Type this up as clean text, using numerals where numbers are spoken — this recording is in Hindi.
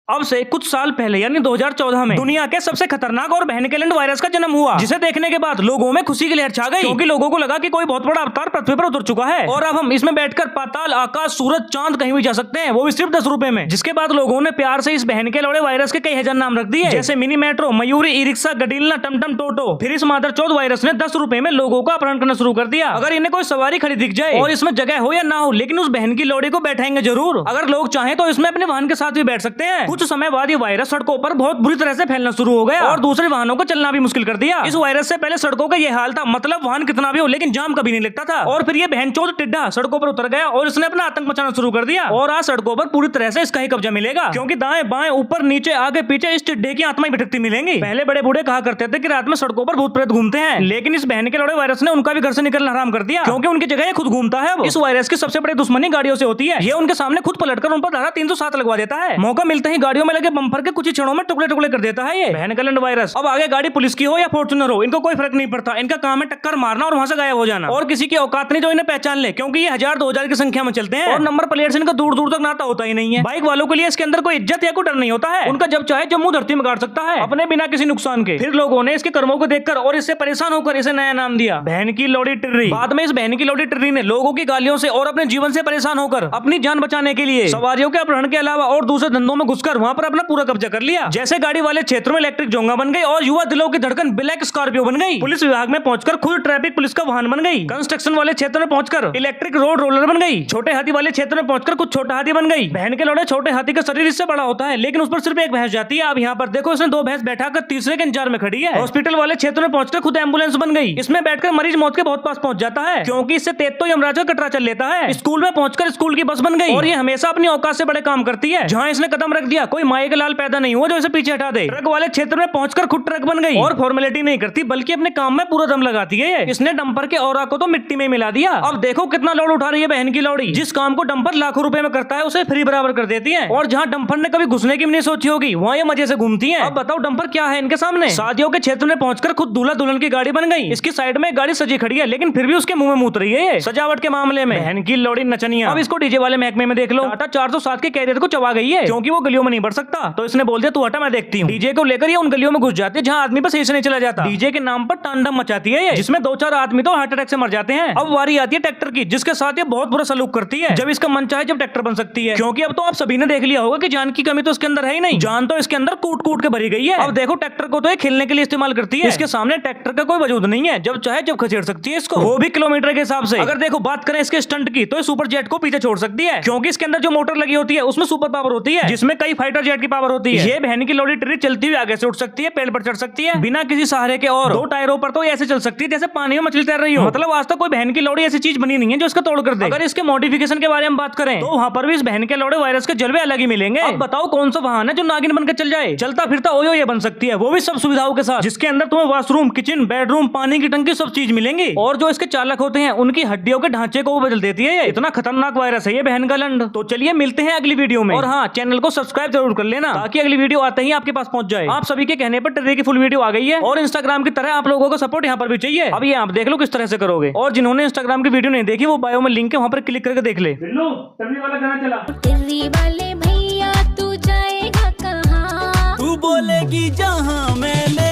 अब से कुछ साल पहले यानी 2014 में दुनिया के सबसे खतरनाक और भयानक वायरस का जन्म हुआ, जिसे देखने के बाद लोगों में खुशी की लहर छा गई, क्योंकि लोगों को लगा कि कोई बहुत बड़ा अवतार पृथ्वी पर उतर चुका है और अब हम इसमें बैठकर पाताल, आकाश, सूरज, चांद कहीं भी जा सकते हैं, वो भी सिर्फ 10 रुपए में। जिसके बाद लोगों ने प्यार से इस भयानक वायरस के कई हजार नाम रख दिए, जैसे mini metro, Mayuri, E rickshaw, Gadila, Tamtam, Toto. फिर इस मादरचोद वायरस ने 10 रुपए में लोगों का अपहरण करना शुरू कर दिया। अगर इन्हें कोई सवारी खड़ी दिख जाए और इसमें जगह हो या ना हो, लेकिन उस बहन की लोड़ी को बैठाएंगे जरूर। अगर लोग चाहें तो इसमें अपने वाहन के साथ भी बैठ सकते हैं। कुछ समय बाद ये वायरस सड़कों पर बहुत बुरी तरह से फैलना शुरू हो गया और दूसरे वाहनों को चलना भी मुश्किल कर दिया। इस वायरस से पहले सड़कों का ये हाल था, मतलब वाहन कितना भी हो लेकिन जाम कभी नहीं लगता था। और फिर ये बहनचोद टिड्डा सड़कों पर उतर गया और इसने अपना आतंक मचाना शुरू कर दिया। और आज सड़कों पर पूरी तरह से इसका ही कब्जा मिलेगा, क्योंकि दाएं बाएं ऊपर नीचे आगे पीछे इस टिड्डे की आत्माएं भटकती मिलेंगी। पहले बड़े बूढ़े कहा करते थे कि रात में सड़कों पर भूत प्रेत घूमते हैं, लेकिन इस बहन के लौड़े वायरस ने उनका भी घर से निकलना हराम कर दिया, क्योंकि उनकी जगह ये खुद घूमता है। इस वायरस की सबसे बड़ी दुश्मनी गाड़ियों से होती है। ये उनके सामने खुद पलटकर उन पर धारा 307 लगवा देता है। मौका मिलते ही गाड़ियों में लगे बम्पर के कुछ ही क्षणों में टुकड़े टुकड़े कर देता है ये भयानक वायरस। अब आगे गाड़ी पुलिस की हो या फॉर्च्यूनर हो, इनको कोई फर्क नहीं पड़ता। इनका काम है टक्कर मारना और वहां से गायब हो जाना, और किसी की औकात नहीं जो इन्हें पहचान ले, क्योंकि ये 1000-2000 की संख्या में चलते हैं और नंबर प्लेट से इनका दूर दूर तक नाता होता ही नहीं है। बाइक वालों के लिए इसके अंदर कोई इज्जत या कोई डर नहीं होता है। उनका जब चाहे जम्मू धरती में गाड़ सकता है अपने बिना किसी नुकसान के। फिर लोगों ने इसके कर्मों को देखकर और इससे परेशान होकर इसे नया नाम दिया, बहन की लौड़ी टिर्री। बाद में इस बहन की लौड़ी टिर्री ने लोगों की गालियों से और अपने जीवन से परेशान होकर अपनी जान बचाने के लिए सवारियों के अपहरण के अलावा और दूसरे धंधों में घुसकर वहां पर अपना पूरा कब्जा कर लिया। जैसे गाड़ी वाले क्षेत्रों में इलेक्ट्रिक जोंगा बन गई और युवा दिलों की धड़कन ब्लैक स्कॉर्पियो बन गई। पुलिस विभाग में पहुंचकर खुद ट्रैफिक पुलिस का वाहन बन गई। कंस्ट्रक्शन वाले क्षेत्र में पहुंचकर इलेक्ट्रिक रोड रोलर बन गई। छोटे हाथी वाले क्षेत्र में पहुंचकर कुछ छोटा हाथी बन गई। बहन के लौड़े छोटे हाथी का शरीर इससे बड़ा होता है, लेकिन उस पर सिर्फ एक भैंस जाती है। अब यहाँ पर देखो, इसने 2 भैंस बैठाकर तीसरे के इंतजार में खड़ी है। हॉस्पिटल वाले क्षेत्र में पहुंचकर खुद एम्बुलेंस बन गई। इसमें बैठकर मरीज मौत के बहुत पास पहुंच जाता है, क्योंकि इससे तेज तो यमराज का कटरा चल लेता है। स्कूल में पहुंचकर स्कूल की बस बन गई और ये हमेशा अपनी औकात से बड़े काम करती है। जहाँ इसने कदम रख दिया कोई माए के लाल पैदा नहीं हुआ जो इसे पीछे हटा दे। ट्रक वाले क्षेत्र में पहुंचकर खुद ट्रक बन गई और फॉर्मेलिटी नहीं करती, बल्कि अपने काम में पूरा दम लगाती है। इसने डंपर के औरा को तो मिट्टी में मिला दिया। अब देखो कितना लोड उठा रही है बहन की लौड़ी। जिस काम को डंपर लाखों रुपए में करता है उसे फ्री बराबर कर देती है, और जहाँ डंपर ने कभी घुसने की भी नहीं सोची होगी वहाँ ये मजे से घूमती है। अब बताओ डंपर क्या है इनके सामने। शादियों के क्षेत्र में पहुंचकर खुद दूल्हा दुल्हन की गाड़ी बन गई। इसकी साइड में गाड़ी सजी खड़ी है, लेकिन फिर भी उसके मुंह में मूत रही है सजावट के मामले में। बहन की लौड़ी नचनिया। अब इसको डीजे वाले महकमे में देख लो, टाटा 407 के कैरियर को चबा गई है, क्योंकि वो गलियों में नहीं बढ़ सकता। तो इसने बोल दिया तू हटा मैं देखती हूँ। डीजे को लेकर ये उन गलियों में घुस जाती है जहाँ आदमी पर सही से नहीं चला जाता। डीजे के नाम पर तांडव मचाती है ये, जिसमें 2-4 आदमी तो हार्ट अटैक से मर जाते हैं। अब वारी आती है ट्रैक्टर की, जिसके साथ ये बहुत बुरा सलूक करती है। जब इसका मन चाहे जब ट्रैक्टर बन सकती है, क्योंकि अब तो आप सभी ने देख लिया होगा कि जान की कमी तो इसके अंदर है ही नहीं। जान तो इसके अंदर कूट कूट के भरी गई है। अब देखो ट्रैक्टर को तो ये खेलने के लिए इस्तेमाल करती है। इसके सामने ट्रैक्टर का कोई वजूद नहीं है, जब चाहे जब खसेड़ सकती है इसको, वो भी किलोमीटर के हिसाब से। अगर देखो बात करें इसके स्टंट की, तो ये सुपर जेट को पीछे छोड़ सकती है, क्योंकि इसके अंदर जो मोटर लगी होती है उसमें सुपर पावर होती है, जिसमें कई फाइटर जेट की पावर होती है। ये बहन की लौड़ी टिर्री चलती हुई आगे से उठ सकती है, पेड़ पर चढ़ सकती है बिना किसी सहारे के, और 2 टायरों पर तो ऐसे चल सकती है जैसे पानी में मछली तैर रही हो। मतलब आज तक कोई बहन की लौड़ी ऐसी चीज बनी नहीं है जो इसका तोड़ कर दे। अगर इसके मॉडिफिकेशन के बारे में बात करें तो वहाँ पर भी इस बहन के लौड़े वायरस के जलवे अलग ही मिलेंगे। अब बताओ कौन सा वाहन है जो नागिन बनकर चल जाए, चलता फिरता ओयो ये बन सकती है, वो भी सब सुविधाओं के साथ, जिसके अंदर तुम्हें वॉशरूम, किचन, बेडरूम, पानी की टंकी सब चीज मिलेंगी। और जो इसके चालक होते हैं उनकी हड्डियों के ढांचे को बदल देती है। इतना खतरनाक वायरस है ये बहन का लंड। तो चलिए मिलते हैं अगली वीडियो में, और हाँ चैनल को सब्सक्राइब जरूर कर लेना ताकि अगली वीडियो आते ही आपके पास पहुंच जाए। आप सभी के कहने पर टिर्री की फुल वीडियो आ गई है, और इंस्टाग्राम की तरह आप लोगों को सपोर्ट यहाँ पर भी चाहिए। अब ये आप देख लो किस तरह से करोगे, और जिन्होंने इंस्टाग्राम की वीडियो नहीं देखी वो बायो में लिंक है, वहाँ पर क्लिक करके देख ले। टिर्री वाला गाना चला। टिर्री वाले भैया तू जाएगा कहाँ, तू बोलेगी जहाँ मैं ले